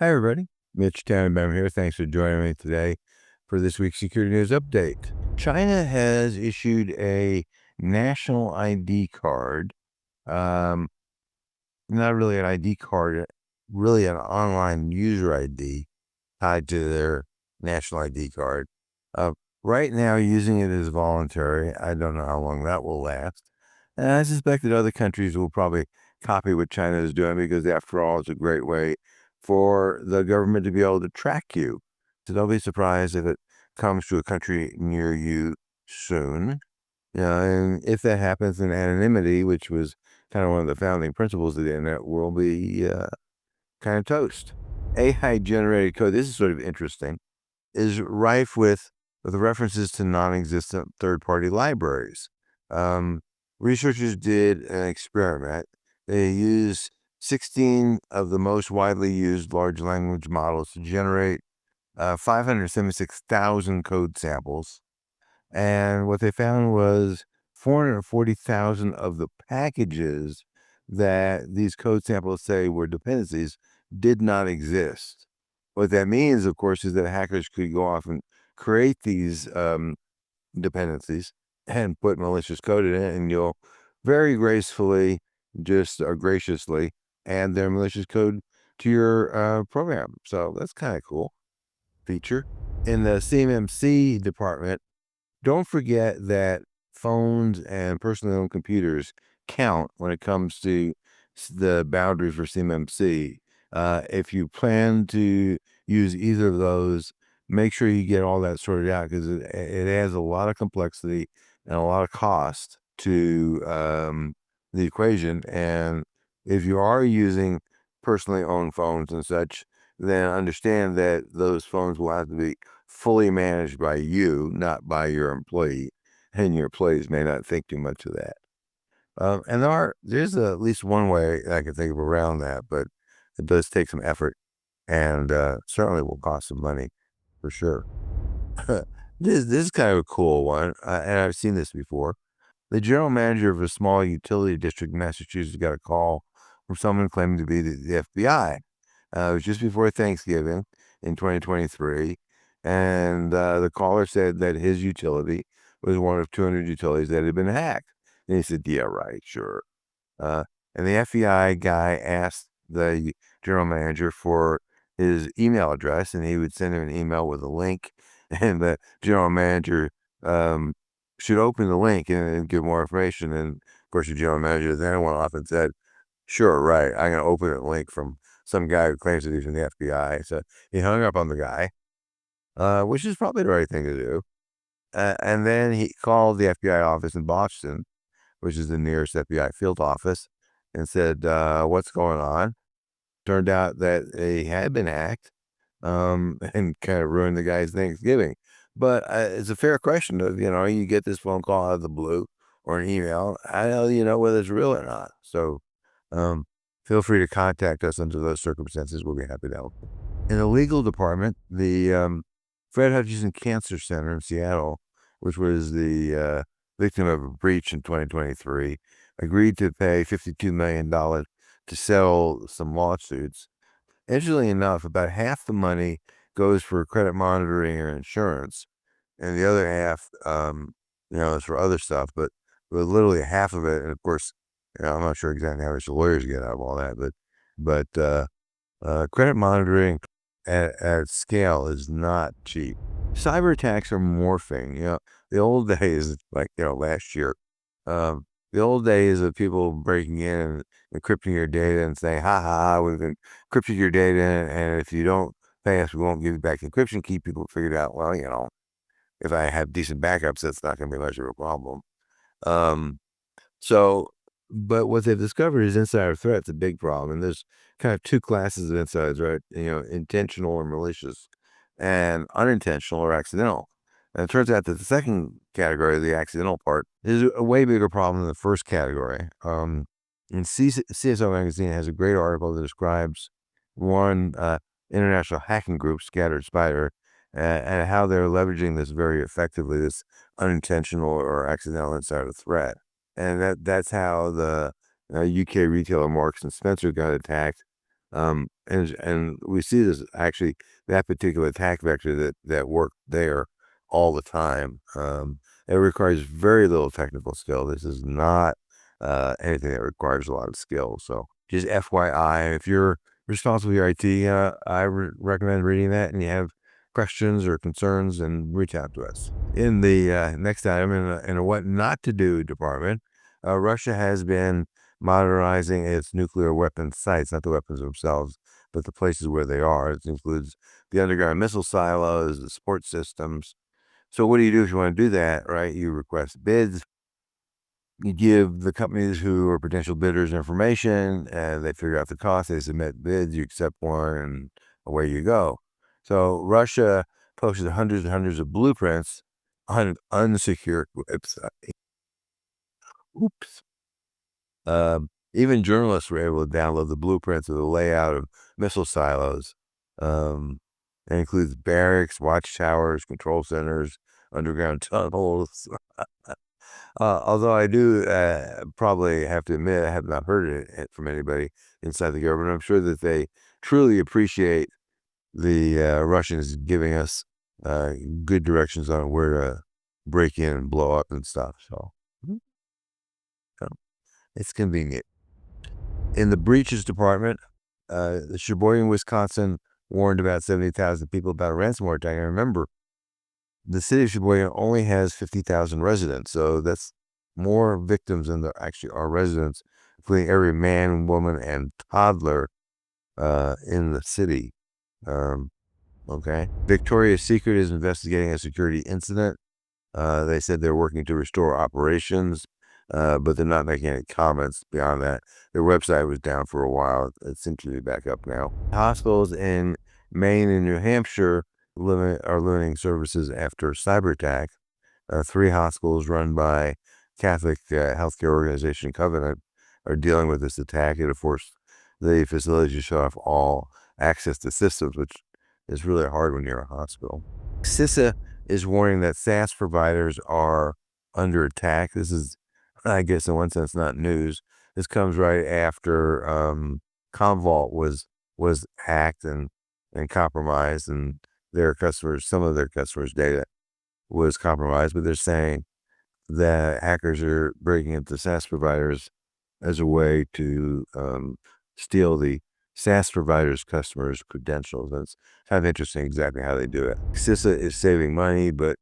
Hi, everybody. Mitch Tannenbaum here. Thanks for joining me today for this week's Security News Update. China has issued a national ID card. Not really an ID card, really an online user ID tied to their national ID card. Right now, using it is voluntary. I don't know how long that will last. And I suspect that other countries will probably copy what China is doing because, after all, it's a great way for the government to be able to track you. So don't be surprised if it comes to a country near you soon. And if that happens, then anonymity, which was kind of one of the founding principles of the internet, will be kind of toast. AI-generated code, this is sort of interesting, is rife with references to non-existent third-party libraries. Researchers did an experiment. They used 16 of the most widely used large language models to generate 576,000 code samples. And what they found was 440,000 of the packages that these code samples say were dependencies did not exist. What that means, of course, is that hackers could go off and create these dependencies and put malicious code in it, and you'll very gracefully, just or graciously, add their malicious code to your program. So that's kind of cool feature. In the CMMC department, don't forget that phones and personally owned computers count when it comes to the boundary for CMMC. If you plan to use either of those, make sure you get all that sorted out because it adds a lot of complexity and a lot of cost to the equation. And if you are using personally owned phones and such, then understand that those phones will have to be fully managed by you, not by your employee, and your employees may not think too much of that. And there's at least one way I can think of around that, but it does take some effort and certainly will cost some money for sure. This is kind of a cool one, and I've seen this before. The general manager of a small utility district in Massachusetts got a call from someone claiming to be the FBI. It was just before Thanksgiving in 2023, and the caller said that his utility was one of 200 utilities that had been hacked. And he said, "Yeah, right, sure." Uh, and the FBI guy asked the general manager for his email address, and he would send him an email with a link, and the general manager um, should open the link and give more information. And of course, the general manager then went off and said, "Sure, right. I'm going to open a link from some guy who claims to be from the FBI." So he hung up on the guy, which is probably the right thing to do. And then he called the FBI office in Boston, which is the nearest FBI field office, and said, "What's going on?" Turned out that they had been hacked and kind of ruined the guy's Thanksgiving. But it's a fair question of, you get this phone call out of the blue or an email. How the hell do you know whether it's real or not? So um, feel free to contact us under those circumstances. We'll be happy to help. In the legal department, the Fred Hutchinson Cancer Center in Seattle, which was the victim of a breach in 2023, agreed to pay $52 million to settle some lawsuits. Interestingly enough, about half the money goes for credit monitoring or insurance, and the other half, is for other stuff. But literally half of it, and of course, I'm not sure exactly how much the lawyers get out of all that, but credit monitoring at scale is not cheap. Cyber attacks are morphing. The old days, like last year, um, the old days of people breaking in and encrypting your data and saying, "Ha ha, ha, we've encrypted your data, and if you don't pay us, we won't give you back the encryption key." People figured out, well, if I have decent backups, that's not going to be much of a problem. Um, so, but what they've discovered is insider threat's a big problem. And there's kind of two classes of insiders, right? Intentional or malicious, and unintentional or accidental. And it turns out that the second category, the accidental part, is a way bigger problem than the first category. And CISA magazine has a great article that describes one international hacking group, Scattered Spider, and how they're leveraging this very effectively, this unintentional or accidental insider threat. And that's how the UK retailer Marks and Spencer got attacked. and we see this actually, that particular attack vector that worked there all the time. It requires very little technical skill. This is not anything that requires a lot of skill. So just FYI, if you're responsible for your IT, I recommend reading that, and you have questions or concerns, and reach out to us. In the next item, in a what not to do department, Russia has been modernizing its nuclear weapons sites, not the weapons themselves, but the places where they are. It includes the underground missile silos, the support systems. So what do you do if you want to do that, right? You request bids. You give the companies who are potential bidders information, and they figure out the cost. They submit bids, you accept one, and away you go. So Russia posted hundreds and hundreds of blueprints on an unsecured website. Oops. Even journalists were able to download the blueprints of the layout of missile silos. It includes barracks, watchtowers, control centers, underground tunnels. Although I do probably have to admit, I have not heard it from anybody inside the government. I'm sure that they truly appreciate the Russians giving us good directions on where to break in and blow up and stuff. So it's convenient. In the breaches department, the Sheboygan, Wisconsin warned about 70,000 people about a ransomware attack. I remember the city of Sheboygan only has 50,000 residents, so that's more victims than there actually are residents, including every man, woman, and toddler in the city. Okay. Victoria's Secret is investigating a security incident. They said they're working to restore operations, but they're not making any comments beyond that. Their website was down for a while. It seems to be back up now. Hospitals in Maine and New Hampshire are limiting services after cyber attack. 3 hospitals run by Catholic healthcare organization Covenant are dealing with this attack. It forced the facility to shut off all access to systems, which is really hard when you're a hospital. CISA is warning that SaaS providers are under attack. This is, I guess, in one sense, not news. This comes right after Commvault was hacked and compromised, and some of their customers' data was compromised. But they're saying that hackers are breaking into SaaS providers as a way to steal the SaaS providers' customers' credentials. And it's kind of interesting exactly how they do it. CISA is saving money, but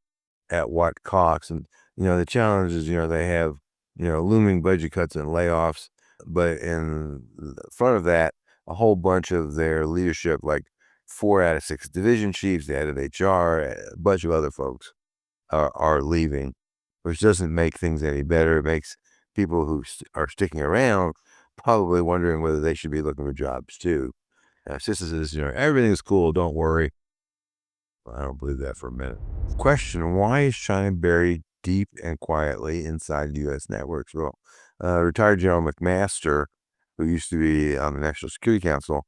at what cost? And, the challenge is, they have, looming budget cuts and layoffs, but in front of that, a whole bunch of their leadership, like 4 out of 6 division chiefs, the head of HR, a bunch of other folks are leaving, which doesn't make things any better. It makes people who are sticking around probably wondering whether they should be looking for jobs too. CISA says, everything is cool, don't worry. I don't believe that for a minute. Question: why is China buried deep and quietly inside U.S. networks? Well, retired General McMaster, who used to be on the National Security Council,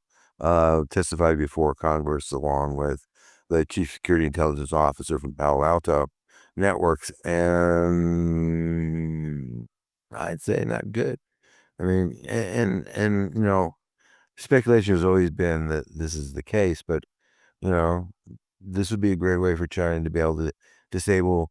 testified before Congress along with the Chief Security Intelligence Officer from Palo Alto Networks, and I'd say not good. I mean, and speculation has always been that this is the case, but you know, this would be a great way for China to be able to disable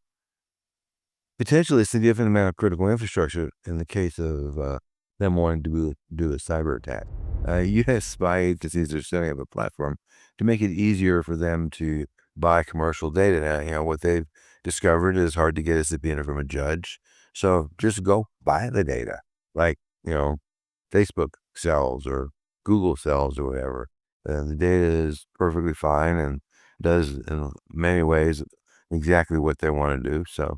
potentially a significant amount of critical infrastructure in the case of them wanting to do a cyber attack. U.S. spy agencies are setting up a platform to make it easier for them to buy commercial data. Now, what they've discovered is hard to get a subpoena from a judge. So just go buy the data, like, Facebook sells or Google sells or whatever. The data is perfectly fine and does in many ways exactly what they want to do. So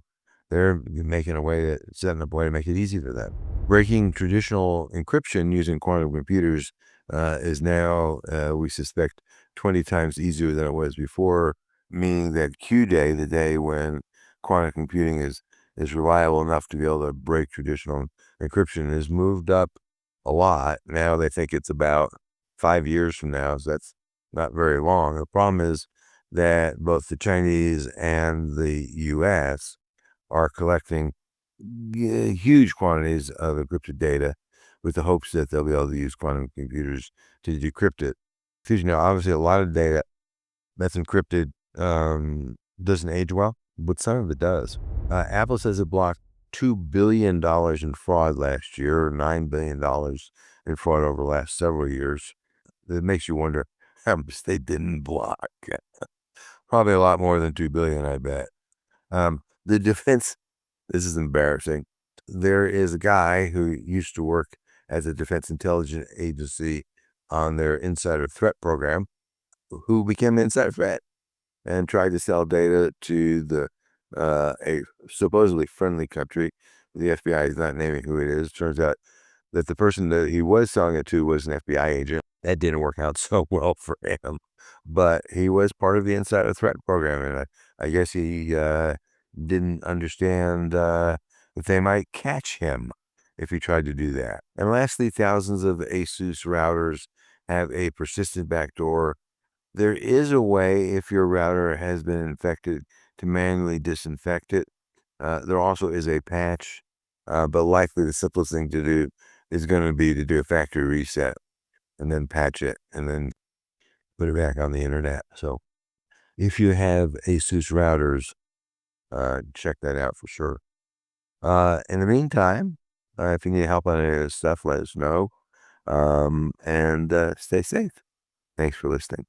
they're setting up a way to make it easy for them. Breaking traditional encryption using quantum computers is now, we suspect, 20 times easier than it was before, meaning that Q-Day, the day when quantum computing is reliable enough to be able to break traditional encryption, is moved up a lot. Now they think it's about 5 years from now, so that's not very long. The problem is that both the Chinese and the U.S. are collecting huge quantities of encrypted data with the hopes that they'll be able to use quantum computers to decrypt it. Because, obviously a lot of data that's encrypted doesn't age well, but some of it does. Apple says it blocked $2 billion in fraud last year, or $9 billion in fraud over the last several years. It makes you wonder how much they didn't block. Probably a lot more than 2 billion, I bet. The defense, this is embarrassing. There is a guy who used to work as a defense intelligence agency on their insider threat program who became an insider threat and tried to sell data to a supposedly friendly country. The FBI is not naming who it is. Turns out that the person that he was selling it to was an FBI agent. That didn't work out so well for him, but he was part of the insider threat program, and I guess he didn't understand that they might catch him if he tried to do that. And lastly, thousands of ASUS routers have a persistent backdoor. There is a way, if your router has been infected, to manually disinfect it. There also is a patch, but likely the simplest thing to do is going to be to do a factory reset and then patch it and then put it back on the internet. So if you have ASUS routers, check that out for sure. In the meantime, if you need help on any of this stuff, let us know. And stay safe. Thanks for listening.